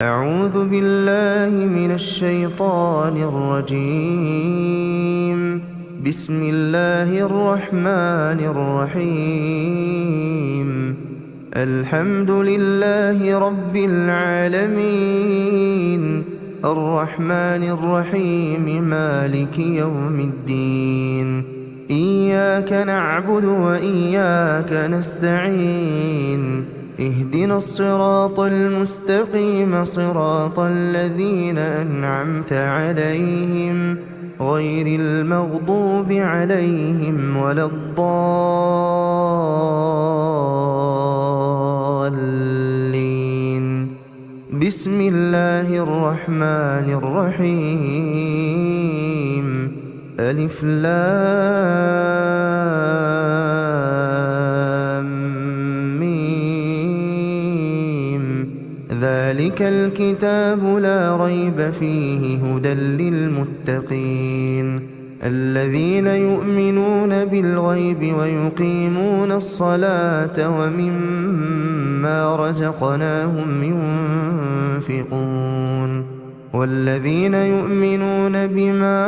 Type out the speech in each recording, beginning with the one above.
أعوذ بالله من الشيطان الرجيم. بسم الله الرحمن الرحيم. الحمد لله رب العالمين، الرحمن الرحيم، مالك يوم الدين. إياك نعبد وإياك نستعين. اهدنا الصراط المستقيم، صراط الذين أنعمت عليهم غير المغضوب عليهم ولا الضالين. بسم الله الرحمن الرحيم. ألف لام ذلك الكتاب لا ريب فيه هدى للمتقين، الذين يؤمنون بالغيب ويقيمون الصلاة ومما رزقناهم ينفقون، والذين يؤمنون بما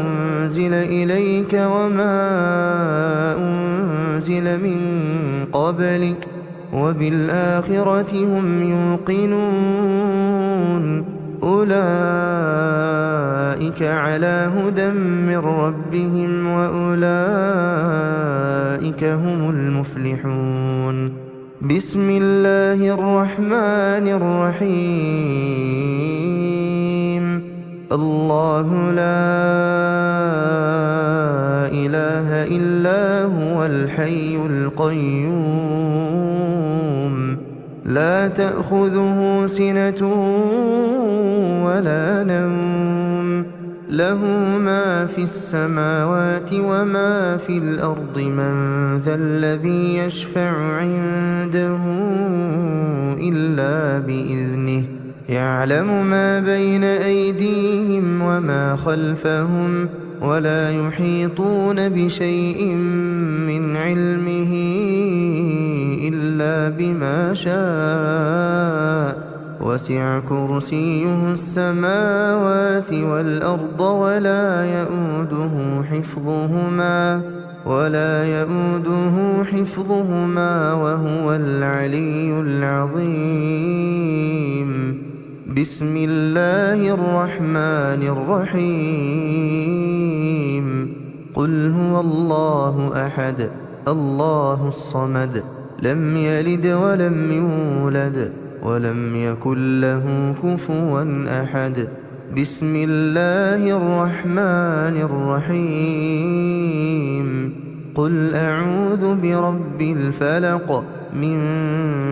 أنزل إليك وما أنزل من قبلك وبالآخرة هم يوقنون. أولئك على هدى من ربهم وأولئك هم المفلحون. بسم الله الرحمن الرحيم. الله لا إله إلا هو الحي القيوم، لا تأخذه سنة ولا نوم، له ما في السماوات وما في الأرض. من ذا الذي يشفع عنده إلا بإذنه، يعلم ما بين أيديهم وما خلفهم، ولا يحيطون بشيء من علمه إلا بما شاء. وسع كرسيه السماوات والأرض ولا يؤوده حفظهما وهو العلي العظيم. بسم الله الرحمن الرحيم. قل هو الله أحد، الله الصمد، لم يلد ولم يولد ولم يكن له كفوا أحد. بسم الله الرحمن الرحيم. قل أعوذ برب الفلق، من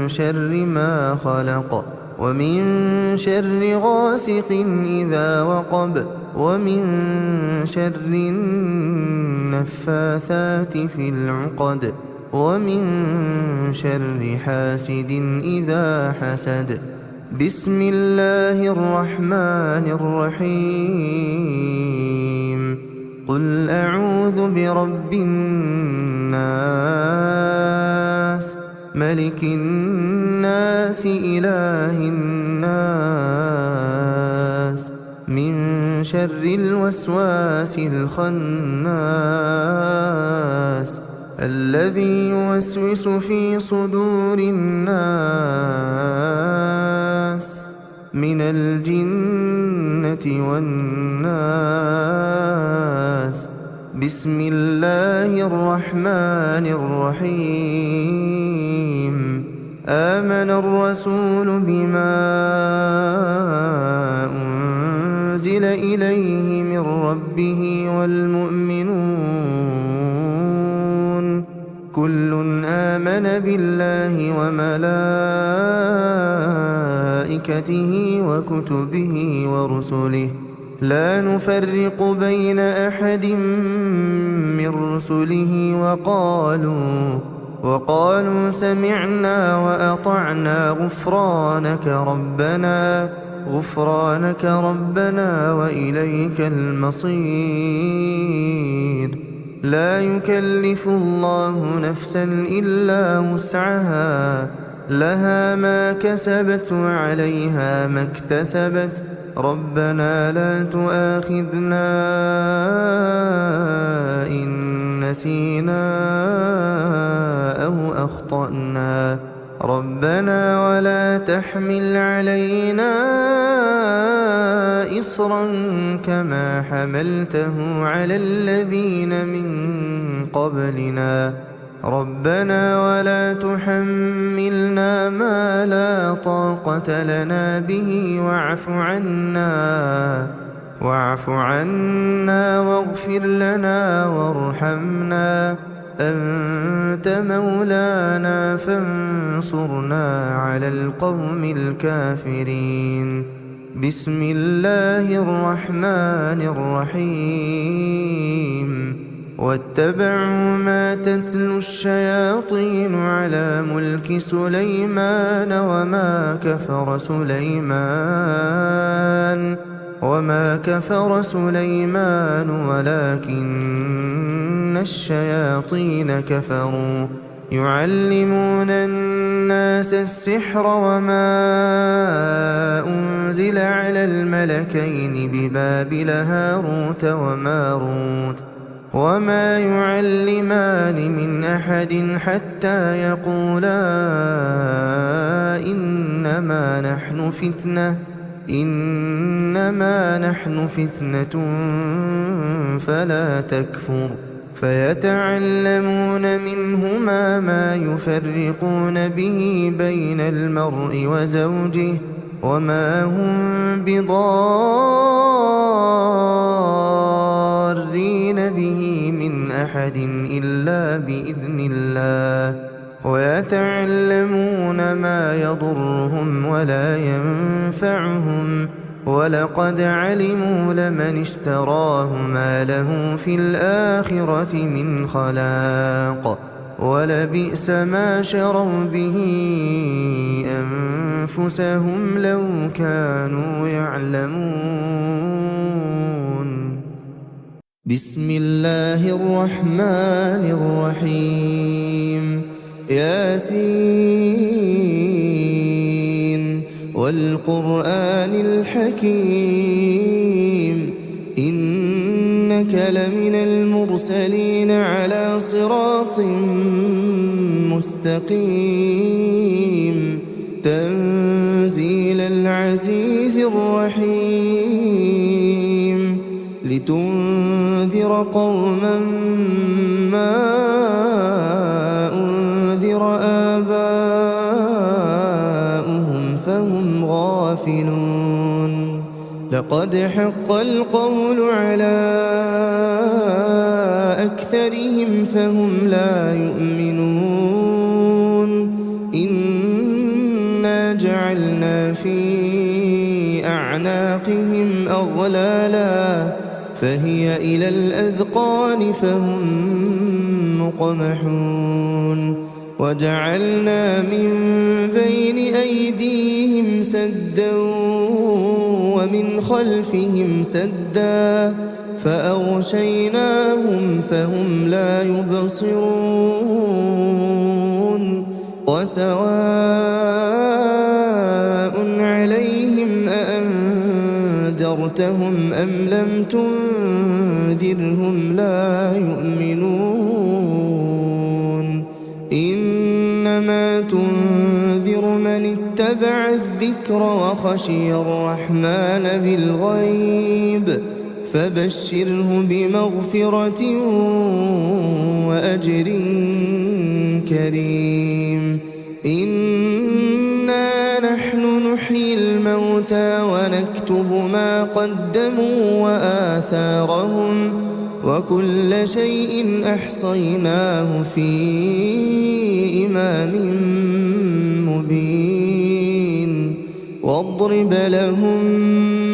شر ما خلق، ومن شر غاسق إذا وقب، ومن شر النفاثات في العقد، ومن شر حاسد إذا حسد. بسم الله الرحمن الرحيم. قل أعوذ برب الناس، ملك الناس، إله الناس، من شر الوسواس الخناس، الذي يوسوس في صدور الناس من الجنة والناس. بسم الله الرحمن الرحيم. آمن الرسول بما أنزل إليه من ربه والمؤمنون، كل آمن بالله وملائكته وكتبه ورسله، لا نفرق بين أحد من رسله، وقالوا سمعنا وأطعنا، غفرانك ربنا وإليك المصير. لا يكلف الله نفسا إلا وسعها، لها ما كسبت وعليها ما اكتسبت ربنا لا تؤاخذنا إن نسينا أو أخطأنا ربنا ولا تحمل علينا إصرا كما حملته على الذين من قبلنا ربنا ولا تحملنا ما لا طاقة لنا به واعف عنا واغفر لنا وارحمنا أنت مولانا فانصرنا على القوم الكافرين بسم الله الرحمن الرحيم واتبعوا ما تتلو الشياطين على ملك سليمان وما كفر سليمان ولكن الشياطين كفروا يعلمون الناس السحر وما أنزل على الملكين ببابل هاروت وماروت وما يعلمان من أحد حتى يقولا إنما نحن فتنة فلا تكفر فيتعلمون منهما ما يفرقون به بين المرء وزوجه وما هم بضارين به من أحد إلا بإذن الله ويتعلمون ما يضرهم ولا ينفعهم ولقد علموا لمن اشتراه ما له في الآخرة من خلاق ولبئس ما شروا به أنفسهم لو كانوا يعلمون بسم الله الرحمن الرحيم ياسين والقرآن الحكيم إنك لمن المرسلين على صراط مستقيم تنزيل العزيز الرحيم لتنذر قوما ما أنذر آباؤهم فهم غافلون لقد حق القول على أكثرهم فهم لا يؤمنون إنا جعلنا في أعناقهم أغلالا فهي إلى الأذقان فهم مقمحون وجعلنا من بين أيديهم سدا ومن خلفهم سدا فأغشيناهم فهم لا يبصرون وسواء عليهم أأنذرتهم أم لم تنذرهم لا يؤمنون إنما تنذر من اتبع الذكر وخشي الرحمن بالغيب فبشره بمغفرة وأجر كريم إنا نحن نحيي الموتى ونكتب ما قدموا وآثارهم وكل شيء أحصيناه في إمام مبين واضرب لهم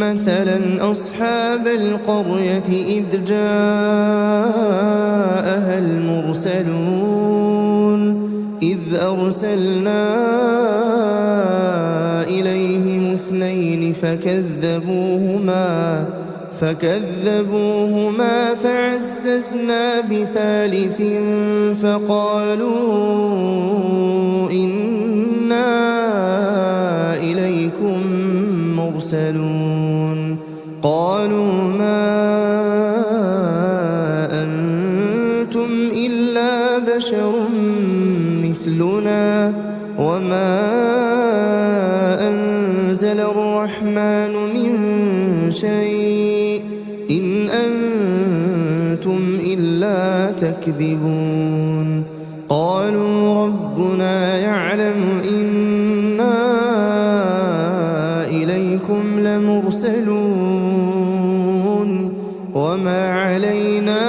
مثلا أصحاب القرية إذ جاءها المرسلون إذ أرسلنا إليهم اثنين فكذبوهما فعززنا بثالث فقالوا إنا إليكم مرسلون قالوا ما أنتم إلا بشر مثلنا وما أنزل الرحمن من شيء إن أنتم إلا تكذبون قالوا ربنا يعلم إنا إليكم لمرسلون وما علينا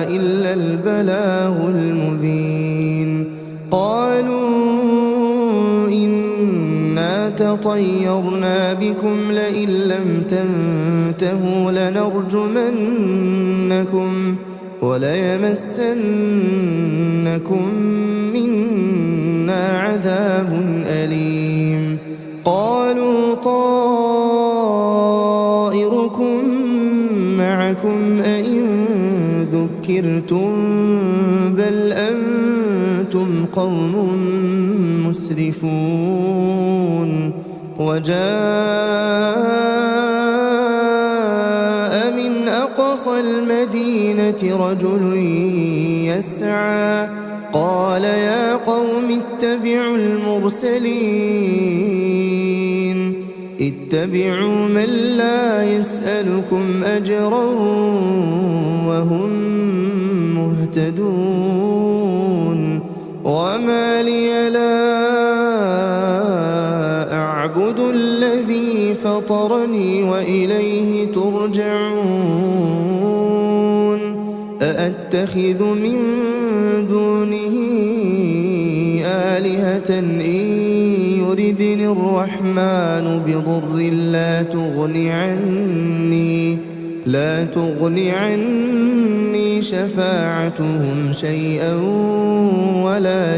إلا البلاغ المبين قالوا إنا تطيرنا بكم لئن لم تنتهوا لنرجمنكم وليمسنكم منا عذاب أليم قالوا طائركم معكم أئن ذكرتم بل أنتم قوم مسرفون وجاء من أقصى المدينة رجل يسعى قال يا قوم اتبعوا المرسلين اتبعوا من لا يسألكم أجرا وهم مهتدون وما لي لا أعبد الذي فطرني وإليه ترجعون أأتخذ من دونه آلهة إن يردني الرحمن بضر لا تغني عني شفاعتهم شيئا ولا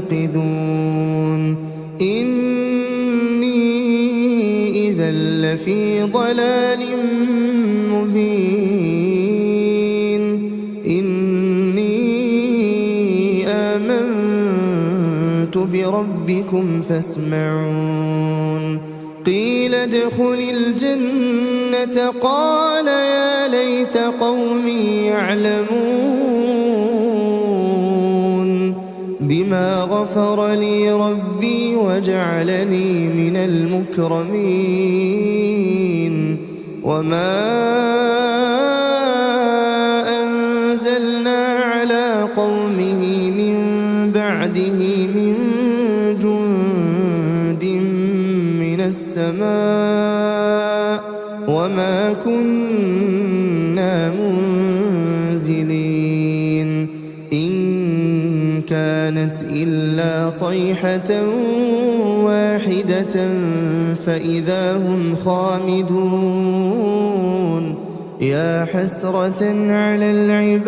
ينقذون إني إذا لفي ضلال مبين إني آمنت بربكم فاسمعون قيل ادخل الجنة قال يا ليت قومي يعلمون بما غفر لي ربي وجعلني من المكرمين وما أنزلنا على قومه من بعده من جند من السماء وما كنا منزلين إن كانت إلا صيحة واحدة فإذا هم خامدون يا حسرة على العباد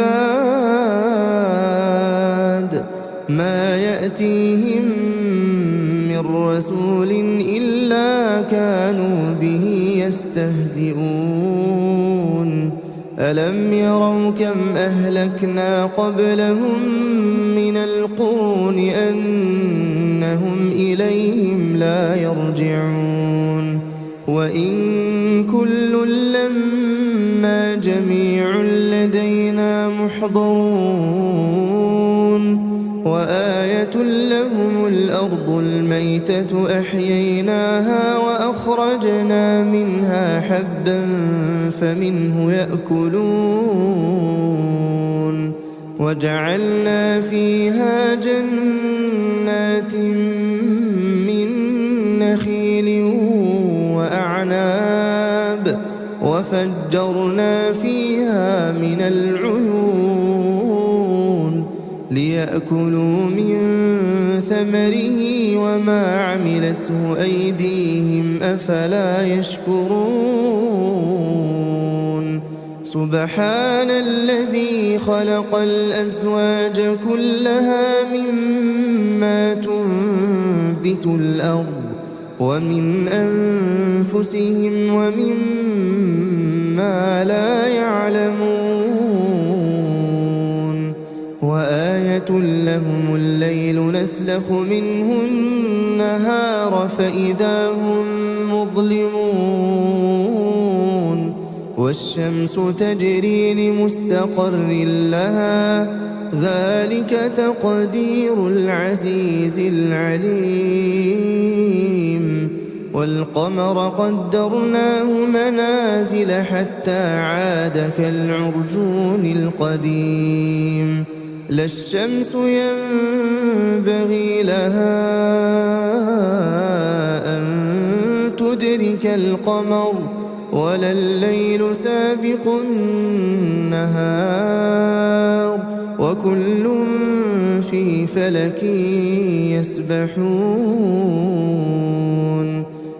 ما يأتيهم من رسول إلا كانوا به يستهزئون ألم يروا كم أهلكنا قبلهم من القرون أنهم إليهم لا يرجعون وإن كل لما جميع لدينا محضرون وآية لهم الأرض الميتة أحييناها وأخرجنا منها حبا فمنه يأكلون وجعلنا فيها جنات من نخيل وأعناب وفجرنا فيها من العيون ليأكلوا من ثمره وما عملته أيديهم أفلا يشكرون سبحان الذي خلق الأزواج كلها مما تنبت الأرض ومن أنفسهم ومما لا يعلمون وآية لهم الليل نسلخ منه النهار فإذا هم مظلمون والشمس تجري لمستقر لها ذلك تقدير العزيز العليم والقمر قدرناه منازل حتى عاد كالعرجون القديم لا الشمس ينبغي لها أن تدرك القمر ولا الليل سابق النهار وكل في فلك يسبحون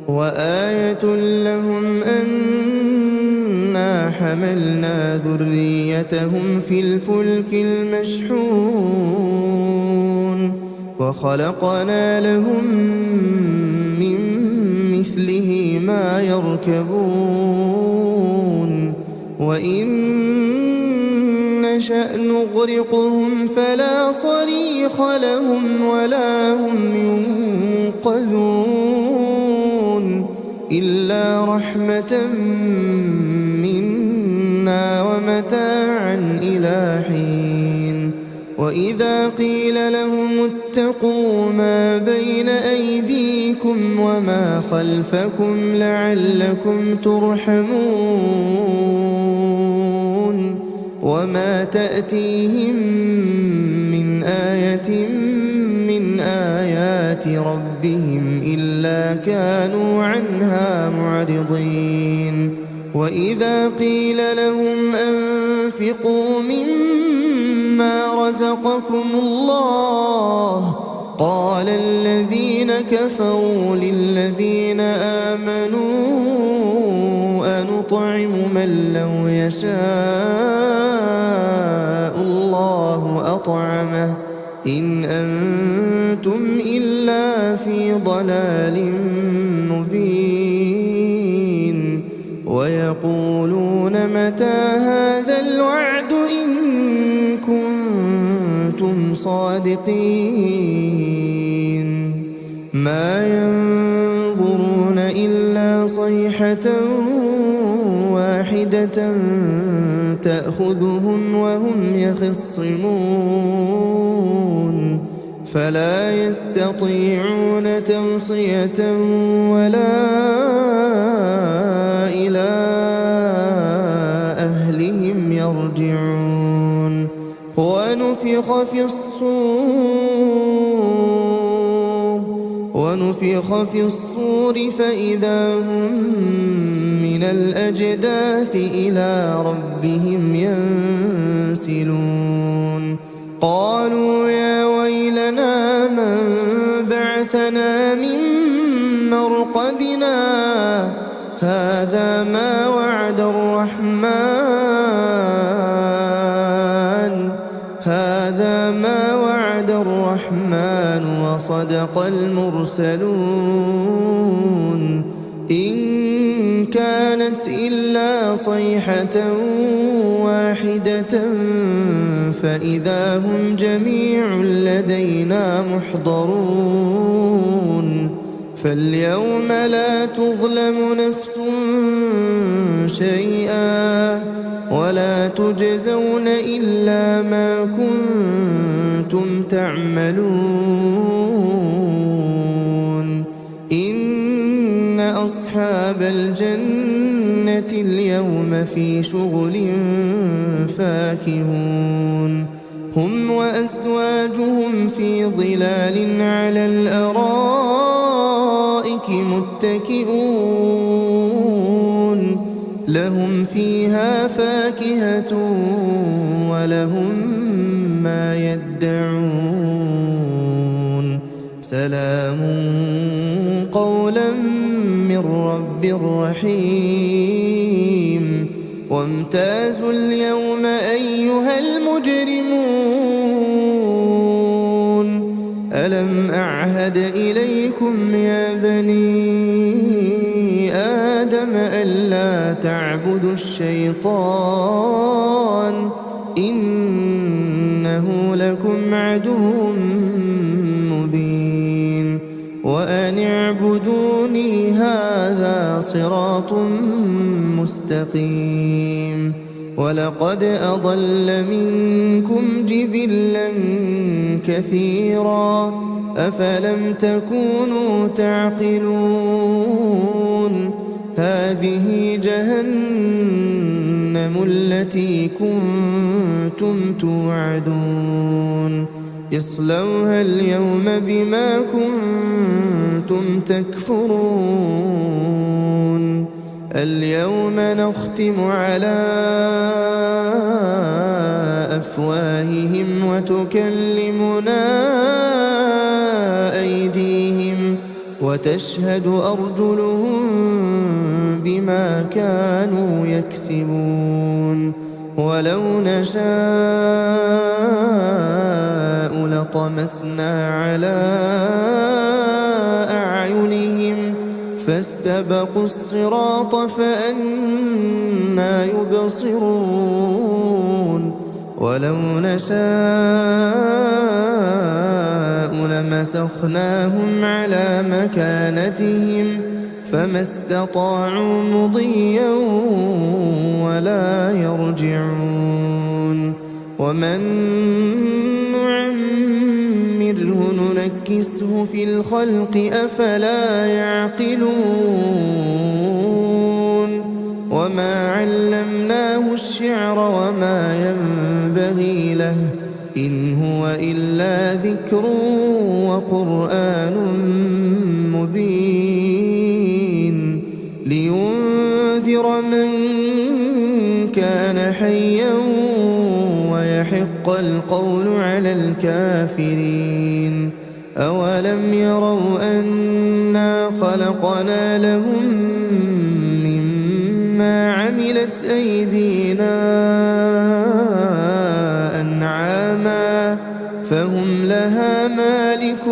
وآية لهم أنا حملنا ذريتهم في الفلك المشحون وخلقنا لهم من مثله ما يركبون وإن نشأ نغرقهم فلا صريخ لهم ولا هم ينقذون إلا رحمة منا ومتاعا إلى حين وإذا قيل لهم اتقوا ما بين أيديكم وما خلفكم لعلكم ترحمون وما تأتيهم من آية من آيات ربهم إلا كانوا عنها معرضين وإذا قيل لهم أنفقوا مما رزقكم الله قال الذين كفروا للذين آمنوا أنطعم من لو يشاء الله أطعمه إن أنتم إلا في ضلال مبين ويقولون متى هذا الوعد إن كنتم صادقين ما ينظرون إلا صيحة واحدة تأخذهم وهم يخصمون فلا يستطيعون توصية ولا إلى أهلهم يرجعون ونفخ في الصور فإذا هم من الأجداث إلى ربهم ينسلون قالوا يا ويلنا من بعثنا من مرقدنا هذا ما وعد الرحمن وصدق المرسلون إن كانت إلا صيحة واحدة فإذا هم جميع لدينا محضرون فاليوم لا تظلم نفس شيئا ولا تجزون إلا ما كنتم تعملون إن أصحاب الجنة اليوم في شغل فاكهون هم وأزواجهم في ظلال على الأرائك متكئون لهم فيها فاكهة ولهم ما يدعون سلام قولا من رب رحيم وامتازوا اليوم أيها المجرمون ألم أعهد إليكم يا بني آدم ألا تعبدوا الشيطان إنه لكم عدو مبين وأن اعبدوني هذا صراط مستقيم ولقد أضل منكم جبلا كثيرا أفلم تكونوا تعقلون هذه جهنم التي كنتم توعدون اصلوها اليوم بما كنتم تكفرون اليوم نختم على أفواههم وتكلمنا أيديهم وتشهد أرجلهم بما كانوا يكسبون ولو نشاء لطمسنا على أعينهم فاستبقوا الصراط فأنى يبصرون ولو نشاء لمسخناهم على مكانتهم فما استطاعوا مضيا ولا يرجعون ومن نعمره ننكسه في الخلق أفلا يعقلون وما علمناه الشعر وما ينبغي له إن هو إلا ذكر وقرآن مبين لينذر من كان حيا ويحق القول على الكافرين أولم يروا أنا خلقنا لهم مما عملت أيدينا أنعاما فهم لها مالكون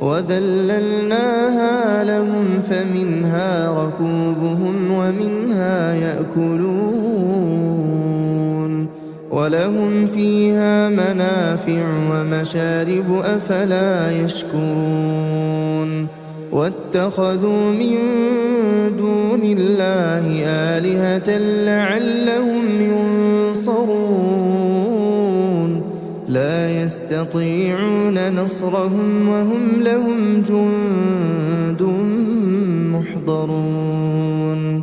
وذللناها لهم فمنها ركوبهم ومنها يأكلون ولهم فيها منافع ومشارب أفلا يشكرون واتخذوا من دون الله آلهة لعلهم ينصرون لا يستطيعون نصرهم وهم لهم جند محضرون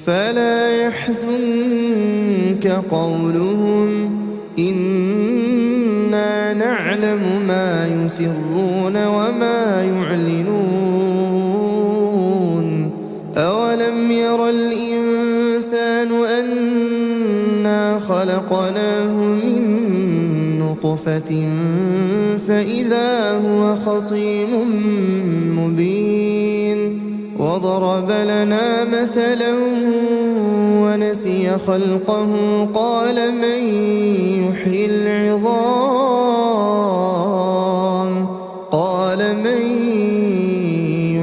فلا يحزنك قولهم إنا نعلم ما يسرون وما يعلنون أولم ير الإنسان أنا خلقناه من نطفة فإذا هو خصيم مبين وضرب لنا مثلا ونسي خلقه قال من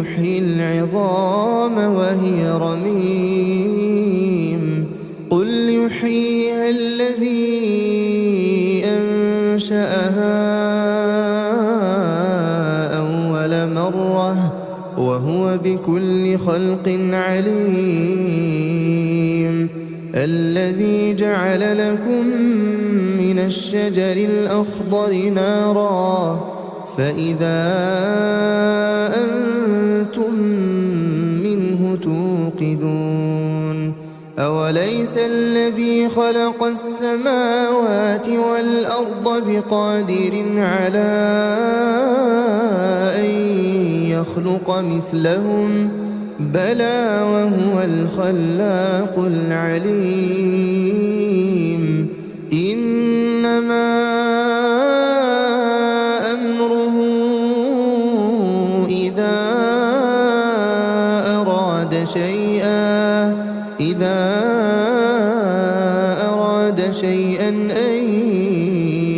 يحيي العظام وهي رميم قل يحييها الذي أنشأها أول مرة وهو بكل خلق عليم الذي جعل لكم من الشجر الأخضر نارا فإذا أنتم منه توقدون أوليس الذي خلق السماوات والأرض بقادر على أن يخلق مثلهم بلى وهو الخلاق العليم إنما أمره إذا أراد شيئا أن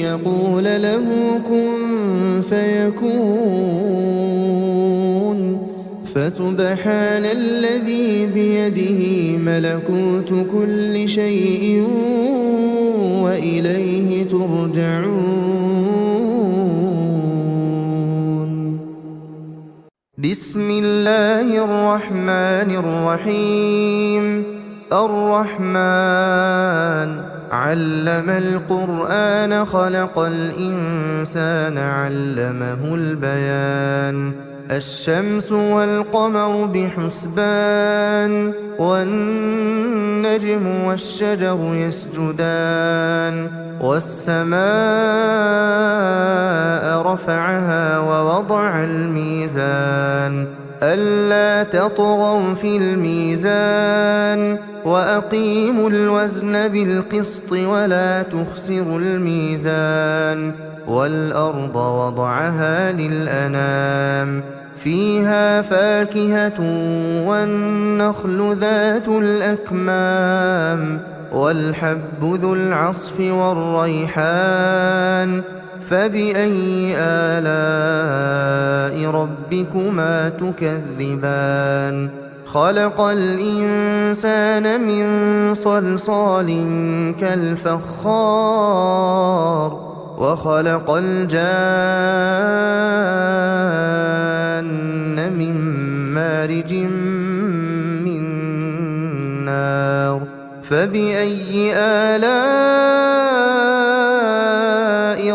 يقول له كن فسبحان الذي بيده ملكوت كل شيء وإليه ترجعون. بسم الله الرحمن الرحيم. الرحمن علم القرآن خلق الإنسان علمه البيان. الشمس والقمر بحسبان والنجم والشجر يسجدان والسماء رفعها ووضع الميزان ألا تطغوا في الميزان وأقيموا الوزن بالقسط ولا تخسروا الميزان والأرض وضعها للأنام فيها فاكهة والنخل ذات الأكمام والحب ذو العصف والريحان فبأي آلاء ربكما تكذبان. خلق الإنسان من صلصال كالفخار وخلق الجان من مارج من نار فبأي آلاء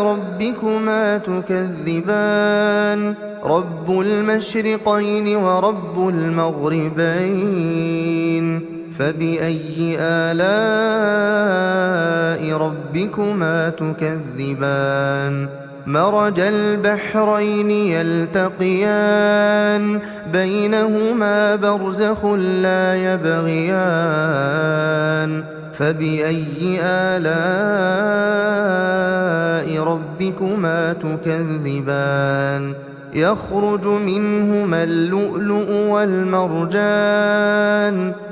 ربكما تكذبان. رب المشرقين ورب المغربين فبأي آلاء ربكما تكذبان. مرج البحرين يلتقيان بينهما برزخ لا يبغيان فبأي آلاء ربكما تكذبان. يخرج منهما اللؤلؤ والمرجان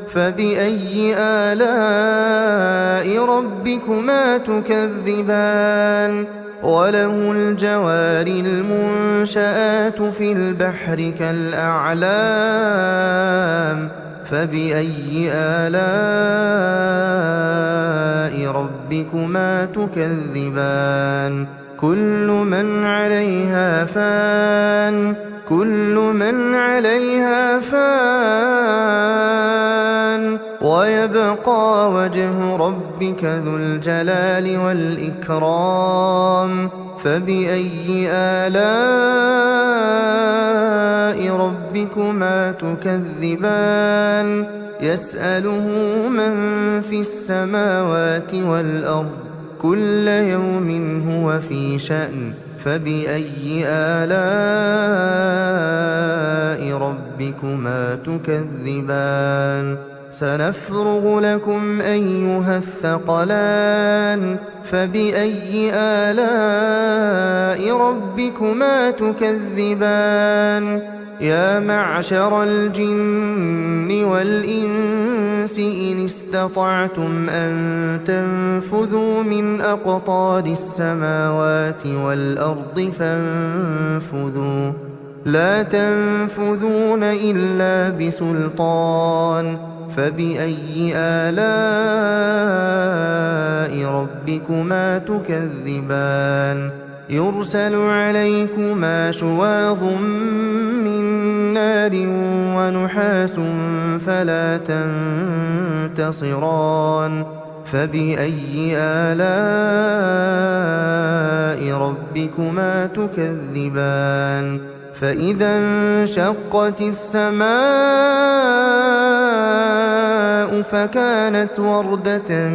فبأي آلاء ربكما تكذبان. وله الجوار المنشآت في البحر كالأعلام فبأي آلاء ربكما تكذبان. كل من عليها فان كل من عليها فان ويبقى وجه ربك ذو الجلال والإكرام فبأي آلاء ربكما تكذبان. يسأله من في السماوات والأرض كل يوم هو في شأن فبأي آلاء ربكما تكذبان. سنفرغ لكم أيها الثقلان فبأي آلاء ربكما تكذبان. يا معشر الجن والإنس إن استطعتم أن تنفذوا من أقطار السماوات والأرض فانفذوا لا تنفذون إلا بسلطان فبأي آلاء ربكما تكذبان. يرسل عليكما شواظ من نار ونحاس فلا تنتصران فبأي آلاء ربكما تكذبان. فإذا انشقت السماء فكانت وردة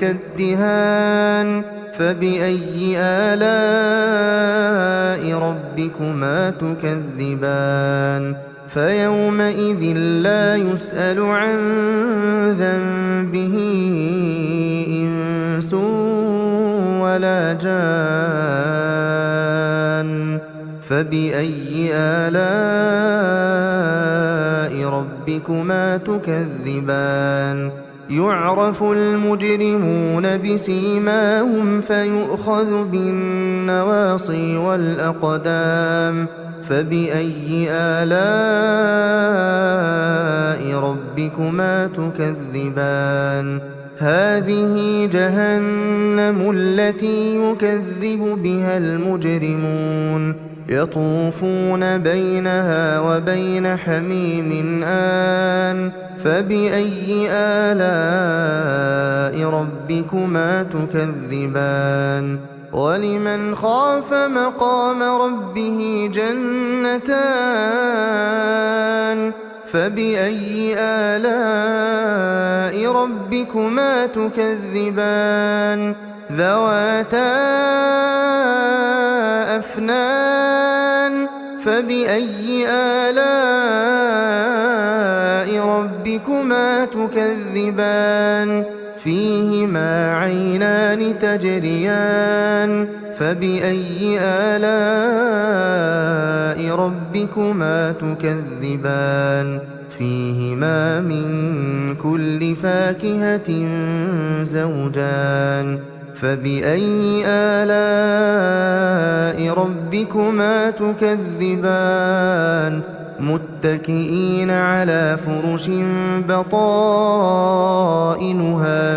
كالدهان فبأي آلاء ربكما تكذبان. فيومئذ لا يسأل عن ذنبه إنس ولا جان فبأي آلاء ربكما تكذبان. يعرف المجرمون بسيماهم فيؤخذ بالنواصي والأقدام فبأي آلاء ربكما تكذبان هذه جهنم التي يكذب بها المجرمون يطوفون بينها وبين حميم آن فبأي آلاء ربكما تكذبان ولمن خاف مقام ربه جنتان فبأي آلاء ربكما تكذبان ذواتا أفنان فبأي آلاء ربكما تكذبان فيهما عينان تجريان فبأي آلاء ربكما تكذبان فيهما من كل فاكهة زوجان فبأي آلاء ربكما تكذبان متكئين على فرش بطائنها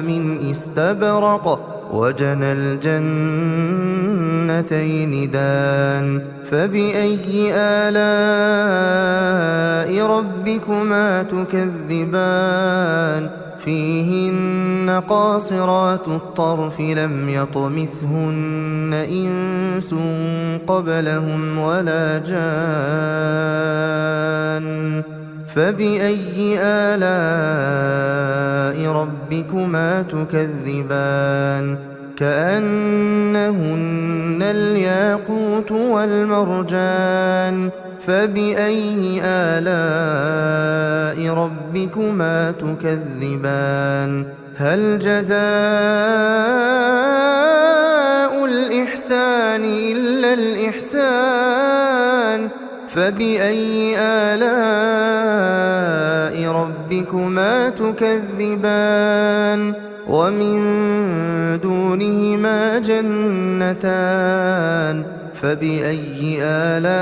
من استبرق وجنى الجنتين دان فبأي آلاء ربكما تكذبان فيهن قاصرات الطرف لم يطمثهن إنس قبلهم ولا جان فبأي آلاء ربكما تكذبان كأنهن الياقوت والمرجان فبأي آلاء ربكما تكذبان هل جزاء الإحسان إلا الإحسان فبأي آلاء ربكما تكذبان ومن دونهما جنتان فبأي آلاء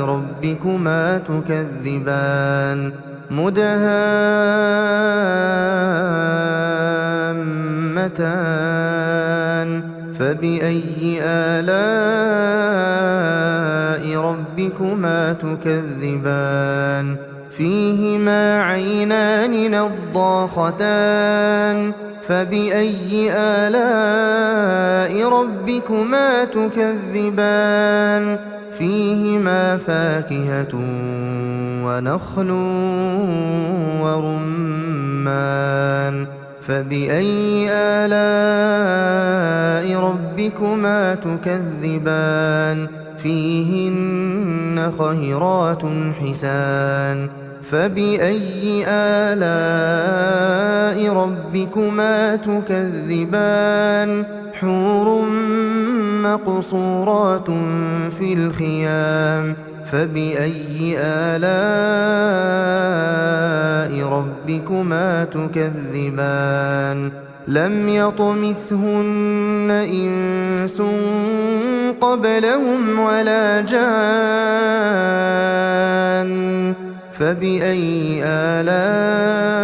ربكما تكذبان مدهامتان فبأي آلاء ربكما تكذبان فيهما عينان نضاختان فبأي آلاء ربكما تكذبان فيهما فاكهة ونخل ورمان فبأي آلاء ربكما تكذبان فيهن خيرات حسان فبأي آلاء ربكما تكذبان حور مقصورات في الخيام فبأي آلاء ربكما تكذبان لم يطمثهن إنس قبلهم ولا جان فبأي آلاء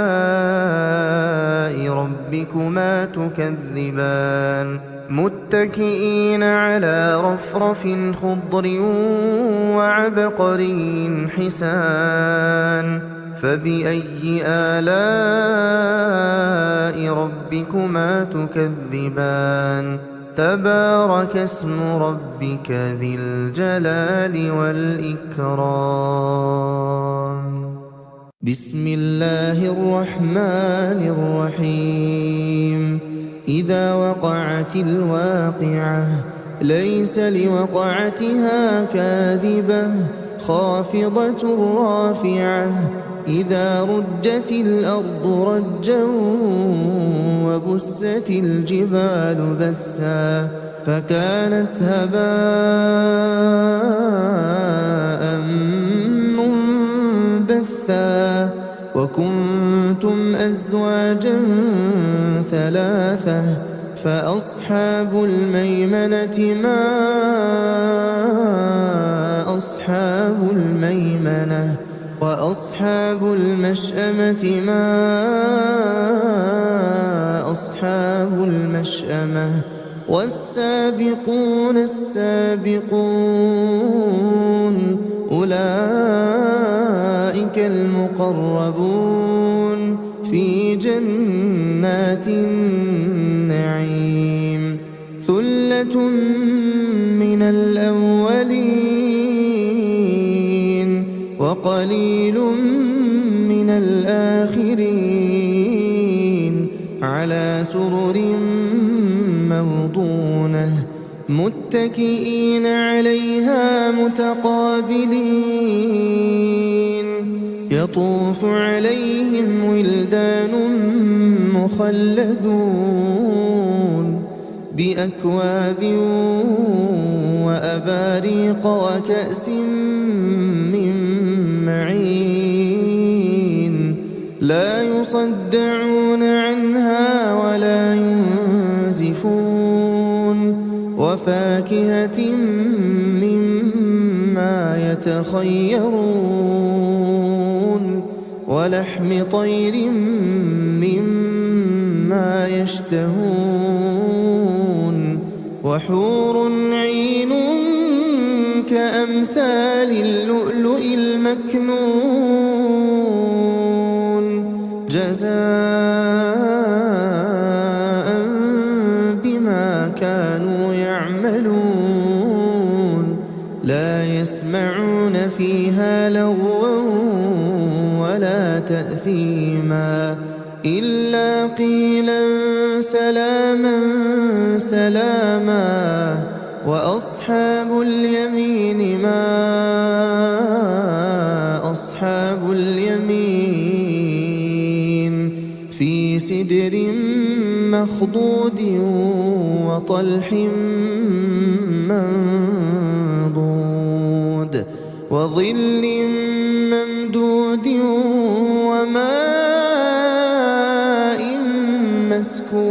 ربكما تكذبان متكئين على رفرف خضر وعبقري حسان فبأي آلاء ربكما تكذبان تبارك اسم ربك ذي الجلال والإكرام بسم الله الرحمن الرحيم إذا وقعت الواقعة ليس لوقعتها كاذبة خافضة رافعة إذا رجت الأرض رجا وبست الجبال بسا فكانت هباء منبثا وكنتم أزواجا ثلاثة فأصحاب الميمنة ما أصحاب الميمنة وأصحاب المشأمة ما أصحاب المشأمة والسابقون السابقون أولئك المقربون في جنات النعيم ثلة من الأولين وقليل من الآخرين على سرر موضونة متكئين عليها متقابلين يطوف عليهم ولدان مخلدون بأكواب وأباريق وكأس من معين لا يصدعون عنها ولا ينزفون وفاكهة مما يتخيرون ولحم طير مما يشتهون وحور عين كأمثال اللؤلؤ المكنون جزاء بما كانوا يعملون لا يسمعون فيها لغوا ولا تأثيما إلا قيلا سلاما سلاما وأصحاب اليمين ما أصحاب اليمين في سدر مخضود وطلح منضود وظل ممدود وماء مسكوب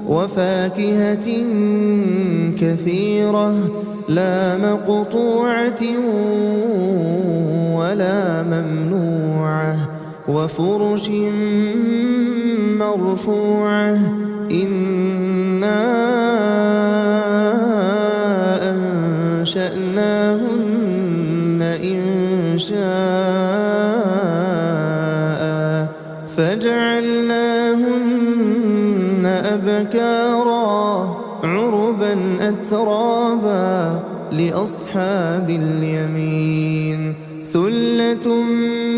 وفاكهة كثيرة لا مقطوعة ولا ممنوعة وفرش مرفوعة إنا أنشأناهن إنشاء فجعلناهن أبكارا عربا أترابا لأصحاب اليمين ثلة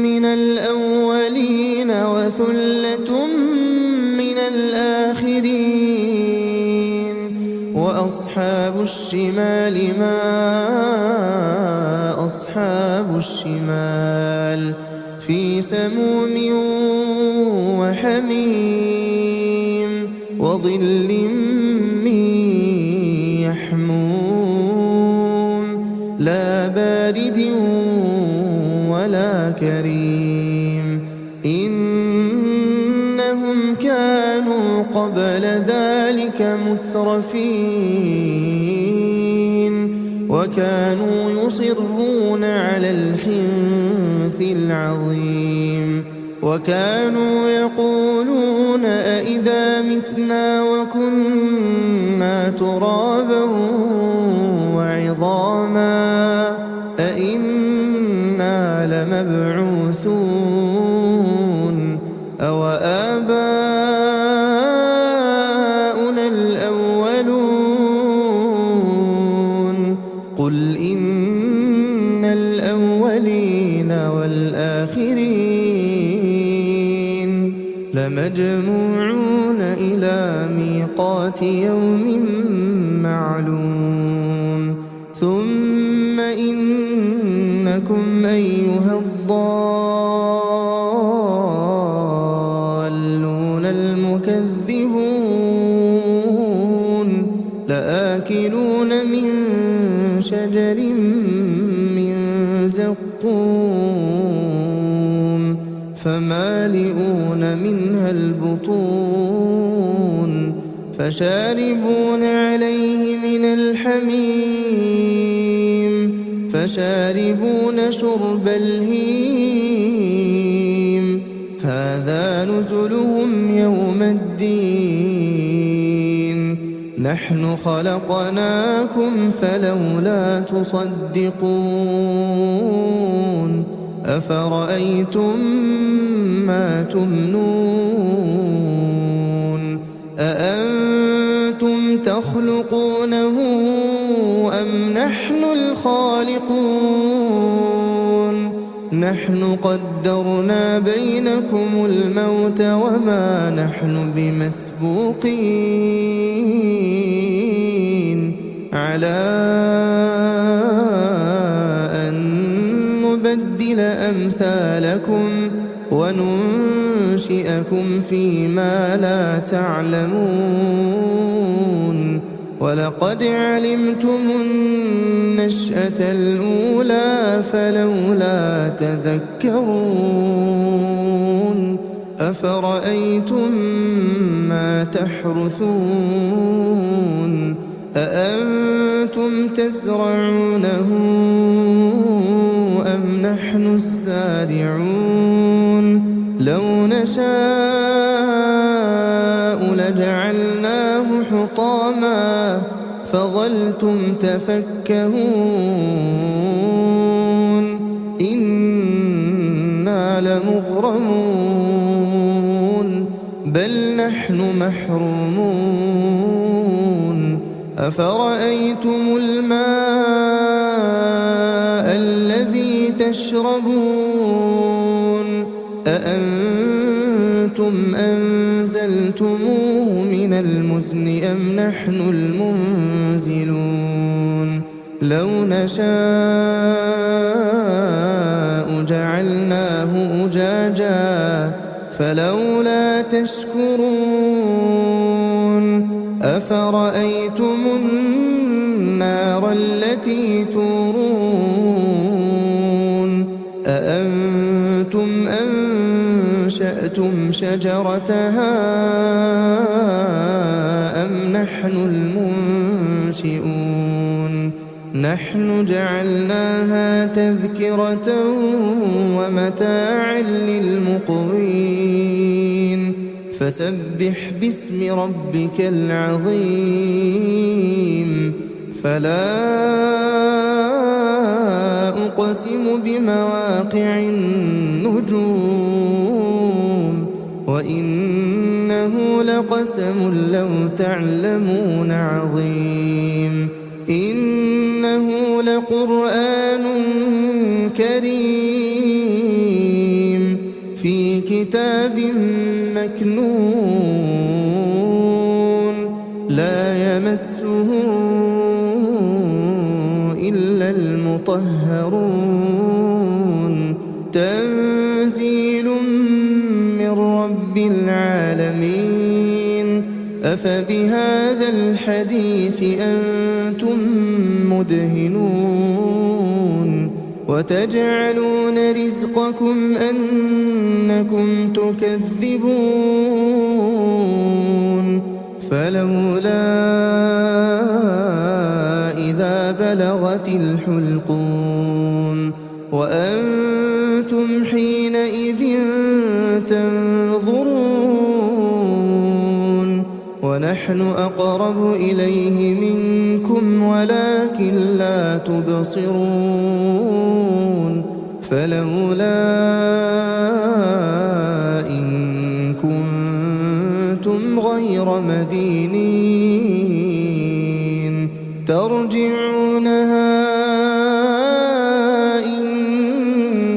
من الأولين وثلة من الآخرين وأصحاب الشمال ما أصحاب الشمال في سموم وحميم وظل من يحموم لا بارد ولا كريم إنهم كانوا قبل ذلك مترفين وكانوا يصرون على الحنث العظيم وكانوا يقولون أئذا متنا وكنا ترابا وعظاما أئنا لمبعوثون أو آباؤنا الأولون قل إن الأولين والآخرين لمجموعون إلى ميقات يوم معلوم ثم إنكم أيها الضالون المكذبون لآكلون من شجر من زقوم فمالئون منها البطون فشاربون عليه من الحميم فشاربون شرب الهيم هذا نزلهم يوم الدين نحن خلقناكم فلولا تصدقون أفرأيتم ما تمنون أأنتم تخلقونه أم نحن الخالقون نحن قدرنا بينكم الموت وما نحن بمسبوقين على أن نبدل أمثالكم وننشئكم فيما لا تعلمون ولقد علمتم النشأة الأولى فلولا تذكرون أفرأيتم ما تحرثون أأنتم تزرعونه أم نحن الزارعون لو نشاء لجعلناه حطاما فظلتم تفكهون إنا لمغرمون بل نحن محرومون أفرأيتم الماء الذي تشربون أأنتم أنزلتموه من المزن أم نحن المنزلون لو نشاء جعلناه أجاجا فلولا تشكرون أفرأيتم النار التي تورون أأنتم أنشأتم شجرتها أم نحن المنشئون نحن جعلناها تذكرة ومتاعا للمقوين فسبح باسم ربك العظيم فلا أقسم بمواقع النجوم وإنه لقسم لو تعلمون عظيم إنه لقرآن كريم في كتاب مكنون لا يمسه إلا المطهرون تنزيل من رب العالمين أفبهذا الحديث أنتم مدهنون وتجعلون رزقكم أنكم تكذبون فلولا إذا بلغت الحلقون وأنتم حينئذ تنظرون ونحن أقرب إليه منكم ولكن لا تبصرون فلولا إن كنتم غير مدينين ترجعونها إن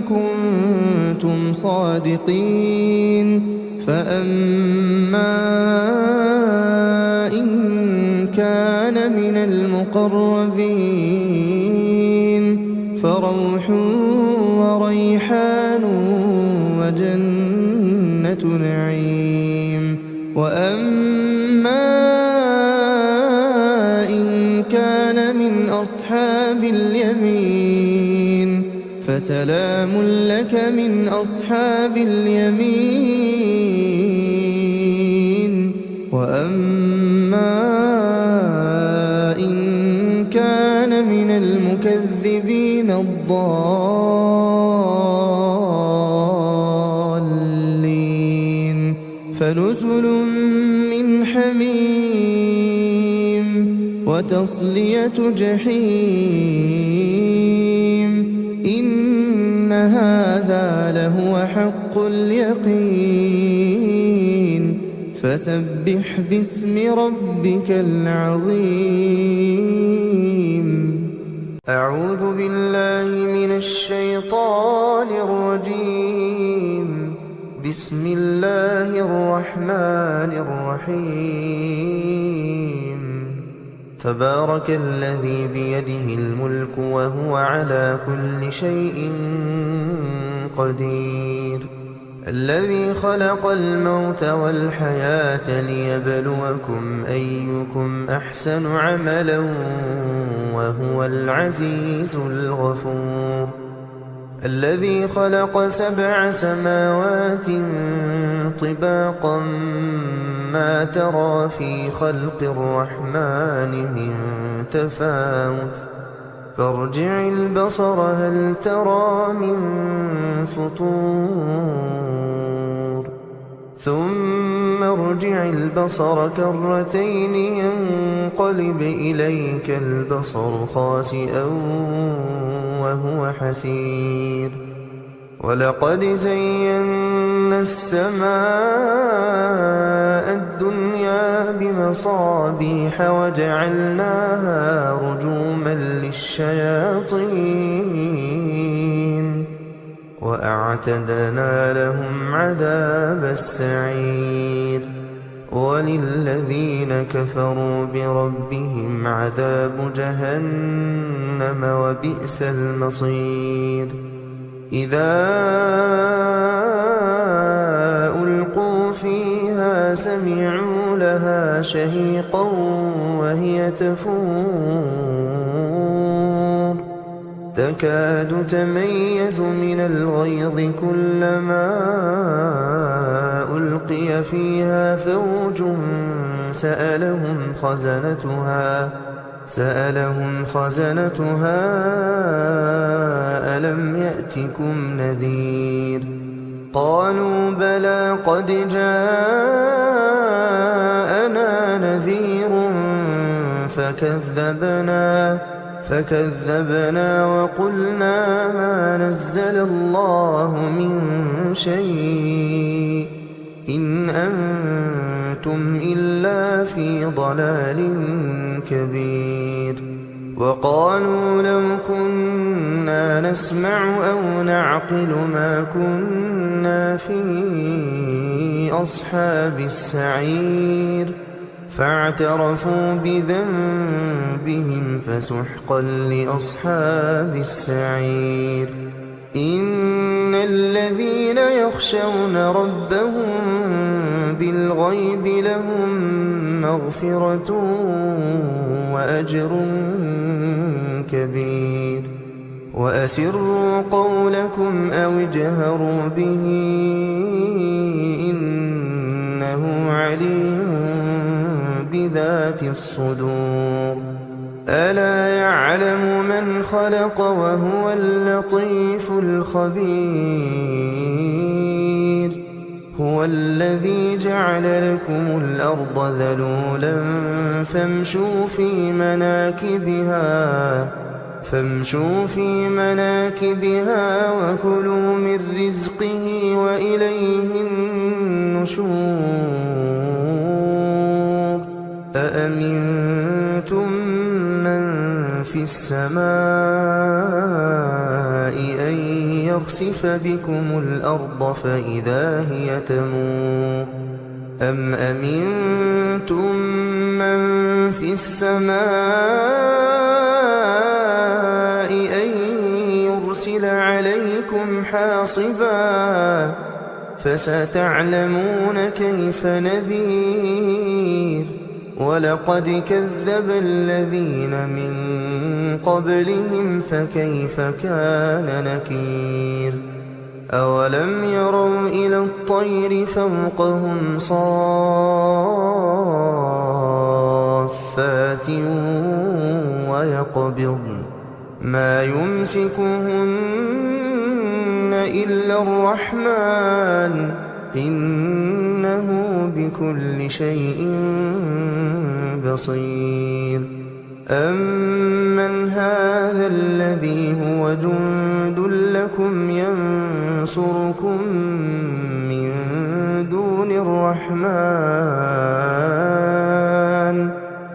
كنتم صادقين فأما إن كان من المقربين فروح وريحان وجنة نعيم وأما إن كان من أصحاب اليمين فسلام لك من أصحاب اليمين وأما إن كان من المكذبين الضالين فنزل من حميم وتصلية جحيم إن هذا لهو حق اليقين فسبح باسم ربك العظيم أعوذ بالله من الشيطان الرجيم بسم الله الرحمن الرحيم تبارك الذي بيده الملك وهو على كل شيء قدير الذي خلق الموت والحياة ليبلوكم أيكم أحسن عملا وهو العزيز الغفور الذي خلق 7 سماوات طباقا ما ترى في خلق الرحمن من تفاوت فارجع البصر هل ترى من فطور ثم ارجع البصر كرتين ينقلب إليك البصر خاسئا وهو حسير ولقد زينا السماء الدنيا بمصابيح وجعلناها رجوما للشياطين وأعتدنا لهم عذاب السعير وللذين كفروا بربهم عذاب جهنم وبئس المصير إذا ألقوا فيها سمعوا لها شهيقا وهي تفور تكاد تميز من الغيظ كلما ألقي فيها فوج سألهم خزنتها ألم يأتكم نذير قالوا بلى قد جاءنا نذير فكذبنا وقلنا ما نزل الله من شيء إن أنتم إلا في ضلال كبير وقالوا لو كنا نسمع أو نعقل ما كنا في أصحاب السعير فاعترفوا بذنبهم فسحقا لأصحاب السعير إن الذين يخشون ربهم بالغيب لهم مغفرة وأجر كبير وأسروا قولكم أو اجهروا به إنه عليم بذات الصدور ألا يعلم من خلق وهو اللطيف الخبير هو الذي جعل لكم الأرض ذلولا فامشوا في مناكبها وكلوا من رزقه وإليه النشور أأمنتم من في السماء أن يخسف بكم الأرض فإذا هي تمور أم أمنتم من في السماء أن يرسل عليكم حاصبا فستعلمون كيف نذير ولقد كذب الذين من قبلهم فكيف كان نكير أولم يروا إلى الطير فوقهم صافات ويقبضن ما يمسكهن إلا الرحمن إنه بكل شيء بصير أمن هذا الذي هو جند لكم ينصركم من دون الرحمن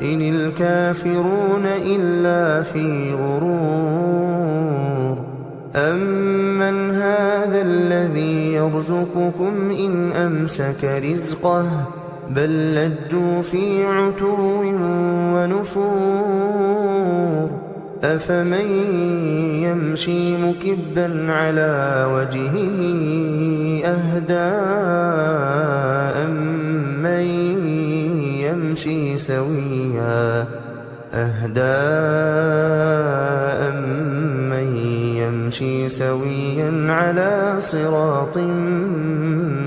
إن الكافرون إلا في غرور أمن هذا الذي يرزقكم إن أمسك رزقه بل لجوا في عتو ونفور أفمن يمشي مكبا على وجهه أهدى أمن يمشي سويا على صراط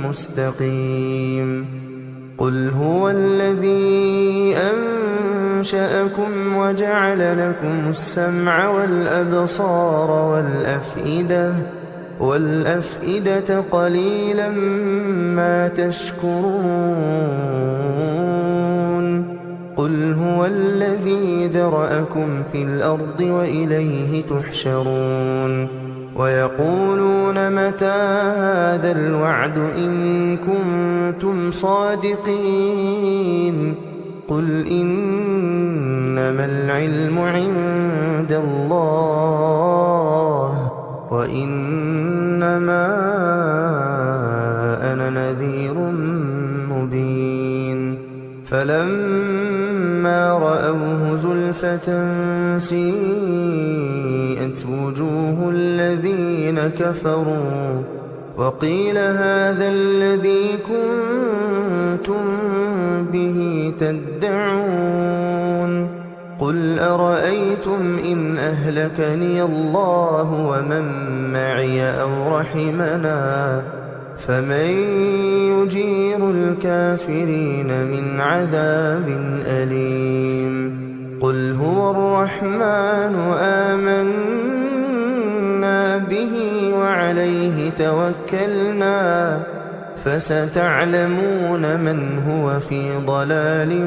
مستقيم قل هو الذي أنشأكم وجعل لكم السمع والأبصار والأفئدة قليلا ما تشكرون قل هو الذي ذرأكم في الأرض وإليه تحشرون ويقولون متى هذا الوعد إن كنتم صادقين قل إنما العلم عند الله وإنما أنا نذير مبين فلما رأوه زلفة سيئت وجوه الذين كفروا وقيل هذا الذي كنتم به تدعون قل أرأيتم إن أهلكني الله ومن معي أو رحمنا فمن يجير الكافرين من عذاب أليم قل هو الرحمن آمنا به وعليه توكلنا فستعلمون من هو في ضلال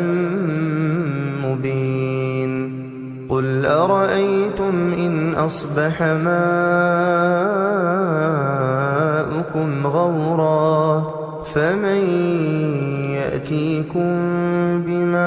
مبين قل أرأيتم إن أصبح ماؤكم غورا فمن يأتيكم بماء